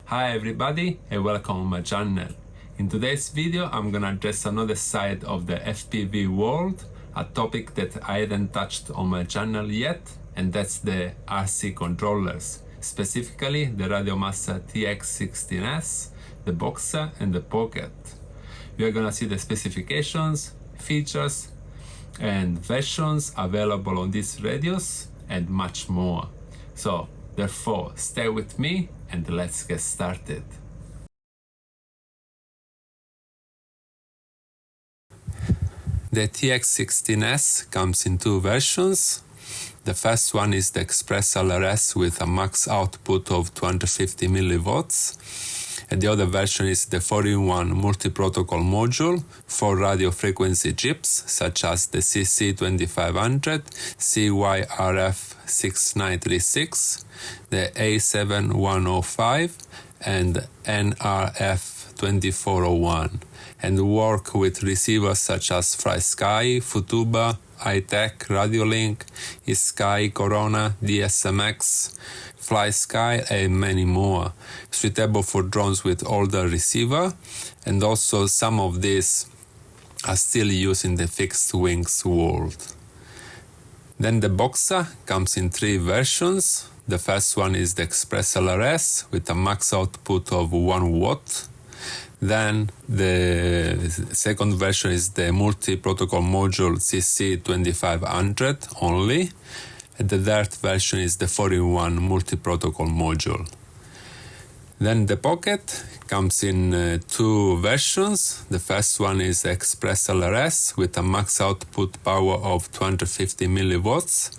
Hi everybody and welcome on my channel. In today's video I'm gonna address another side of the FPV world, a topic that I hadn't touched on my channel yet, and that's the RC controllers, specifically the Radiomaster TX16S, the Boxer and the Pocket. We are gonna see the specifications, features and versions available on these radios and much more. So therefore stay with me and let's get started. The TX16S comes in two versions. The first one is the Express LRS with a max output of 250 millivolts. And the other version is the 4-in-1 multi-protocol module for radio frequency chips such as the CC2500, CYRF6936, the A7105 and NRF2401, and work with receivers such as FlySky, Futuba, iTech, Radiolink, eSky, Corona, DSMX, FlySky and many more, suitable for drones with older receiver, and also some of these are still used in the fixed wings world. Then the Boxer comes in three versions. The first one is the Express LRS with a max output of 1 watt. Then the second version is the multi-protocol module CC2500 only. And the third version is the 4-in-1 multi-protocol module. Then the Pocket comes in two versions. The first one is the Express LRS with a max output power of 250 millivolts.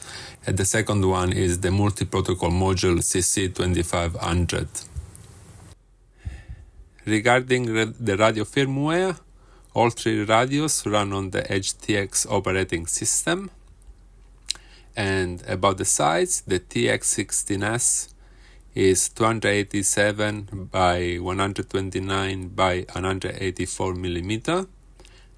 And the second one is the multi-protocol module CC2500. Regarding the radio firmware, all three radios run on the HTX operating system. And about the size, the TX16S is 287 by 129 by 184 millimeter.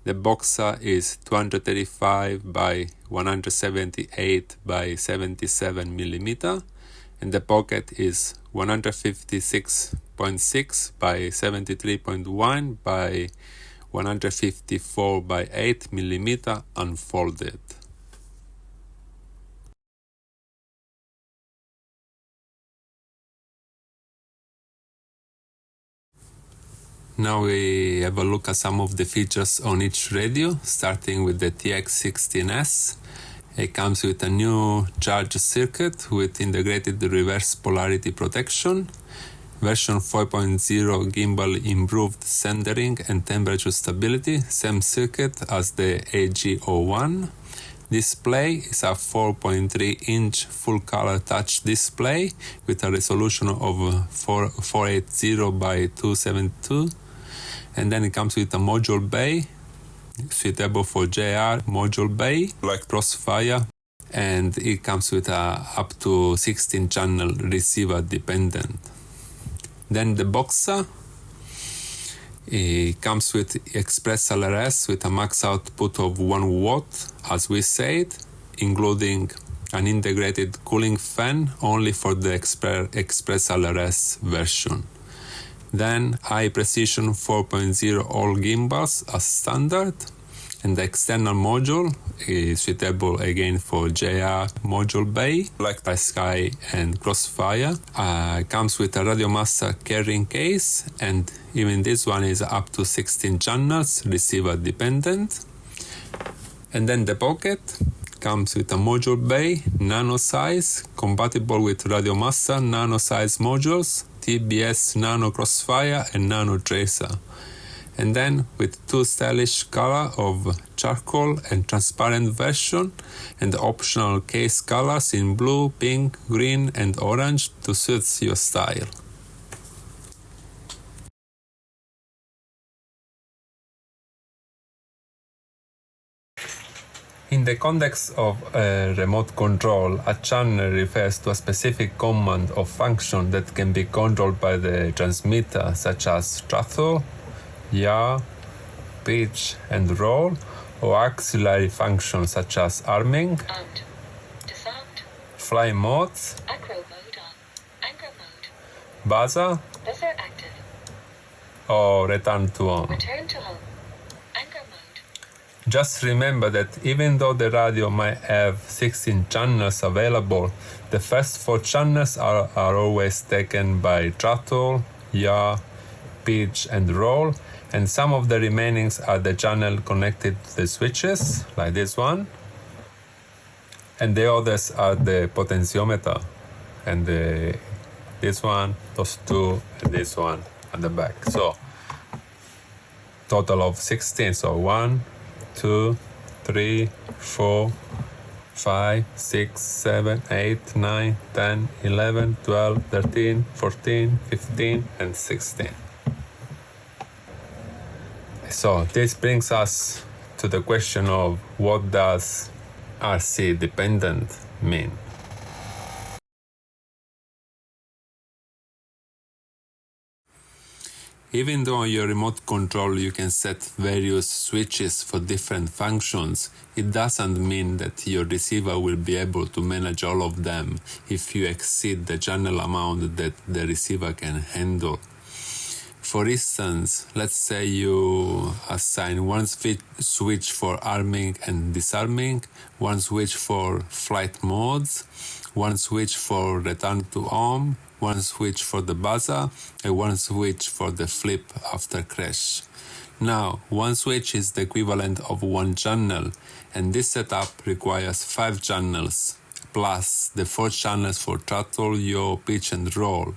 The Boxer is 235 by 178 by 77 millimeter. And the Pocket is 156.6 by 73.1 by 154 by 8 millimeter unfolded. Now we have a look at some of the features on each radio, starting with the TX16S. It comes with a new charge circuit with integrated reverse polarity protection, version 4.0 gimbal improved centering and temperature stability, same circuit as the AG01. Display is a 4.3-inch full-color touch display with a resolution of 480 by 272. And then it comes with a module bay, suitable for JR module bay, like Crossfire. And it comes with a up to 16-channel receiver dependent. Then the Boxer. It comes with Express LRS with a max output of 1 watt, as we said, including an integrated cooling fan only for the Express LRS version. Then high precision 4.0 all gimbals as standard, and the external module is suitable again for JR module bay, like FlySky and Crossfire. Comes with a Radiomaster carrying case, and even this one is up to 16 channels, receiver dependent. And then the Pocket comes with a module bay, nano size, compatible with Radiomaster nano size modules, TBS Nano Crossfire and Nano Tracer. And then with two stylish color of charcoal and transparent version, and optional case colors in blue, pink, green and orange to suit your style. In the context of remote control, a channel refers to a specific command or function that can be controlled by the transmitter, such as throttle, yaw, pitch and roll, or auxiliary functions such as arming, fly modes, acro mode on, anchor mode, buzzer, buzzer or return to home. Return to home. Anchor mode. Just remember that even though the radio might have 16 channels available, the first 4 channels are always taken by throttle, yaw, pitch and roll, and some of the remainings are the channel connected to the switches, like this one, and the others are the potentiometer, and this one, those 2, and this one at the back. So total of 16. So 1, 2, 3, 4, 5, 6, 7, 8, 9, 10, 11, 12, 13, 14, 15, and 16. So this brings us to the question of what does RC dependent mean? Even though on your remote control you can set various switches for different functions, it doesn't mean that your receiver will be able to manage all of them if you exceed the channel amount that the receiver can handle. For instance, let's say you assign one switch for arming and disarming, one switch for flight modes, one switch for return to home, one switch for the buzzer, and one switch for the flip after crash. Now, one switch is the equivalent of one channel, and this setup requires 5 channels, plus the 4 channels for throttle, yaw, pitch and roll.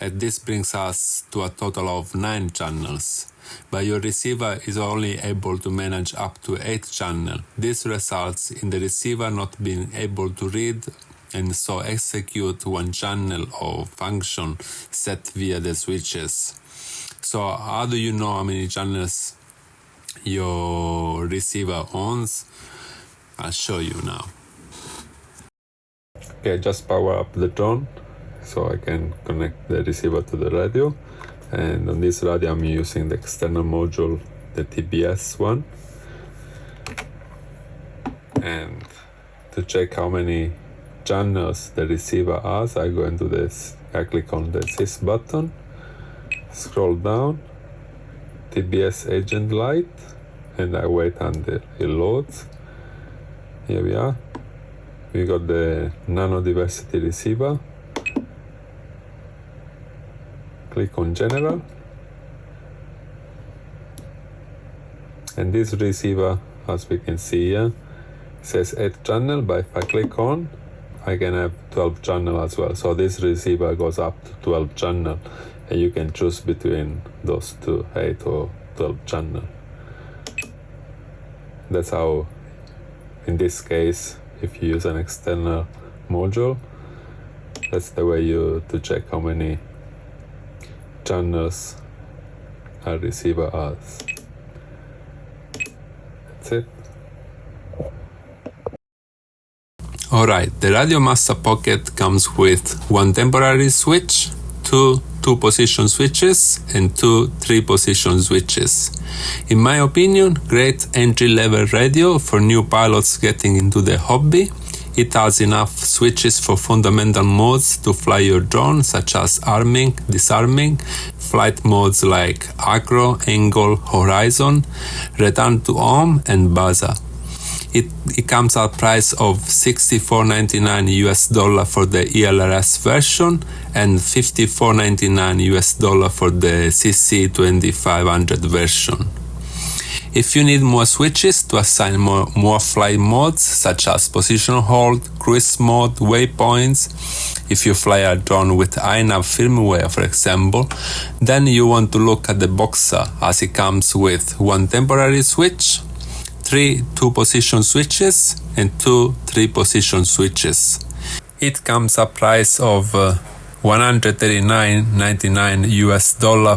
And this brings us to a total of 9 channels. But your receiver is only able to manage up to 8 channels. This results in the receiver not being able to read and so execute one channel or function set via the switches. So how do you know how many channels your receiver owns? I'll show you now. Okay, just power up the drone so I can connect the receiver to the radio. And on this radio I'm using the external module, the TBS one. And to check how many channels the receiver has, I go into this, I click on the Sys button, scroll down, TBS agent light, and I wait until it loads. Here we are. We got the nano diversity receiver. Click on general. And this receiver, as we can see here, says 8 channel, but if I click on, I can have 12 channel as well. So this receiver goes up to 12 channel, and you can choose between those two, 8 or 12 channel. That's how, in this case, if you use an external module, that's the way to check how many channels a receiver has. That's it. Alright, the Radiomaster Pocket comes with one temporary switch, two 2-position switches and 2 3-position switches. In my opinion, great entry-level radio for new pilots getting into the hobby. It has enough switches for fundamental modes to fly your drone, such as arming, disarming, flight modes like acro, angle, horizon, return to home and buzzer. It comes at a price of $64.99 US for the ELRS version and $54.99 US for the CC2500 version. If you need more switches to assign more flight modes, such as position hold, cruise mode, waypoints, if you fly a drone with iNav firmware, for example, then you want to look at the Boxer, as it comes with one temporary switch, 3 2-position switches and 2 3-position switches. It comes at a price of $139.99 US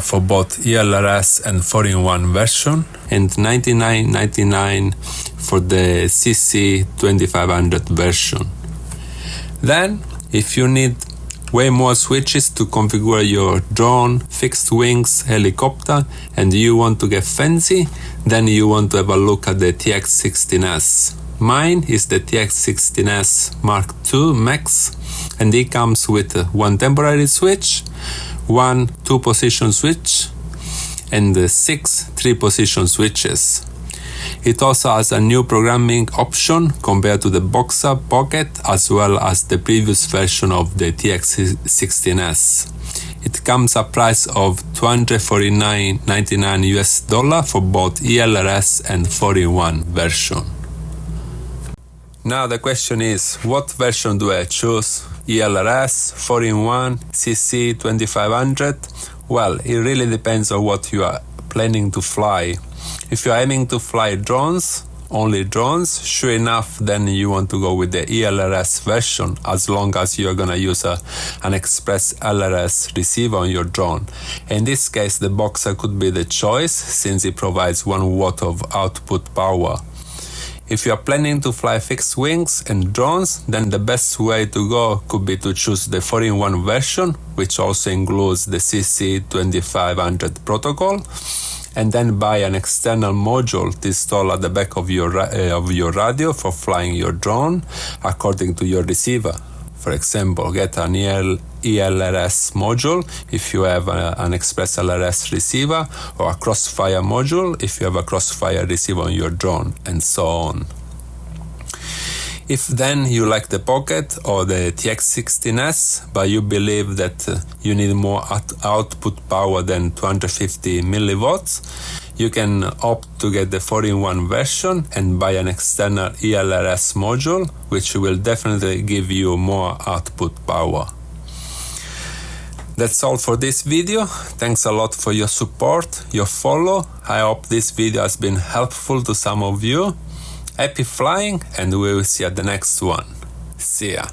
for both ELRS and 4-in-1 version and $99.99 for the CC2500 version. Then, if you need way more switches to configure your drone, fixed wings, helicopter, and you want to get fancy, then you want to have a look at the TX16S. Mine is the TX16S Mark II Max, and it comes with one temporary switch, one 2-position switch, and 6 3-position switches. It also has a new programming option compared to the Boxer Pocket, as well as the previous version of the TX16S. It comes at a price of $249.99 US for both ELRS and 4-in-1 version. Now the question is, what version do I choose? ELRS, 4-in-1, CC 2500? Well, it really depends on what you are planning to fly. If you are aiming to fly drones, only drones, sure enough, then you want to go with the ELRS version, as long as you're gonna use an express LRS receiver on your drone. In this case, the Boxer could be the choice, since it provides 1 watt of output power. If you are planning to fly fixed wings and drones, then the best way to go could be to choose the 4-in-1 version, which also includes the CC 2500 protocol, and then buy an external module to install at the back of your radio for flying your drone according to your receiver. For example, get an ELRS module if you have an Express LRS receiver, or a Crossfire module if you have a Crossfire receiver on your drone, and so on. If then you like the Pocket or the TX16S, but you believe that you need more output power than 250 milliwatts, you can opt to get the 4-in-1 version and buy an external ELRS module, which will definitely give you more output power. That's all for this video. Thanks a lot for your support, your follow. I hope this video has been helpful to some of you. Happy flying, and we will see you at the next one. See ya.